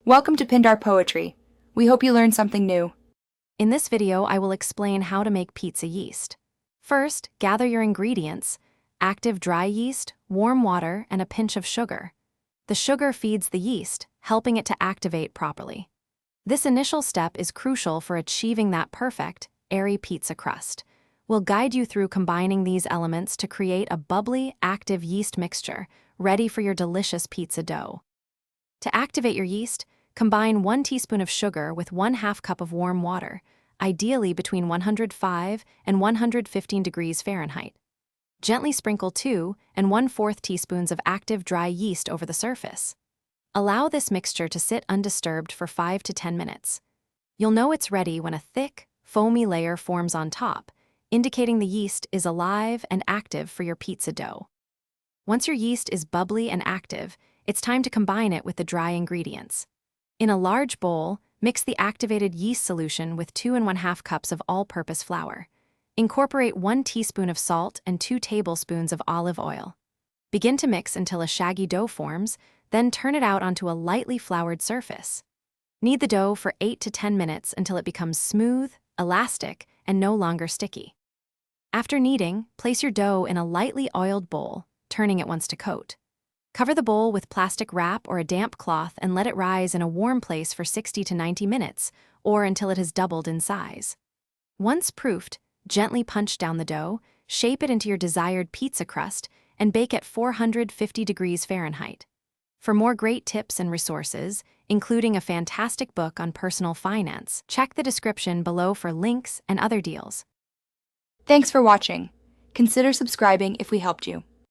Welcome to Pindar Poetry. We hope you learned something new. In this video, I will explain how to make pizza yeast. First, gather your ingredients: active dry yeast, warm water, and a pinch of sugar. The sugar feeds the yeast, helping it to activate properly. This initial step is crucial for achieving that perfect, airy pizza crust. We'll guide you through combining these elements to create a bubbly, active yeast mixture, ready for your delicious pizza dough. To activate your yeast, combine 1 teaspoon of sugar with 1/2 cup of warm water, ideally between 105 and 115 degrees Fahrenheit. Gently sprinkle 2 and 1/4 teaspoons of active dry yeast over the surface. Allow this mixture to sit undisturbed for 5 to 10 minutes. You'll know it's ready when a thick, foamy layer forms on top, indicating the yeast is alive and active for your pizza dough. Once your yeast is bubbly and active, it's time to combine it with the dry ingredients. In a large bowl, mix the activated yeast solution with 2 1/2 cups of all-purpose flour. Incorporate 1 teaspoon of salt and 2 tablespoons of olive oil. Begin to mix until a shaggy dough forms, then turn it out onto a lightly floured surface. Knead the dough for 8 to 10 minutes until it becomes smooth, elastic, and no longer sticky. After kneading, place your dough in a lightly oiled bowl, turning it once to coat. Cover the bowl with plastic wrap or a damp cloth and let it rise in a warm place for 60 to 90 minutes, or until it has doubled in size. Once proofed, gently punch down the dough, shape it into your desired pizza crust, and bake at 450 degrees Fahrenheit. For more great tips and resources, including a fantastic book on personal finance, check the description below for links and other deals. Thanks for watching. Consider subscribing if we helped you.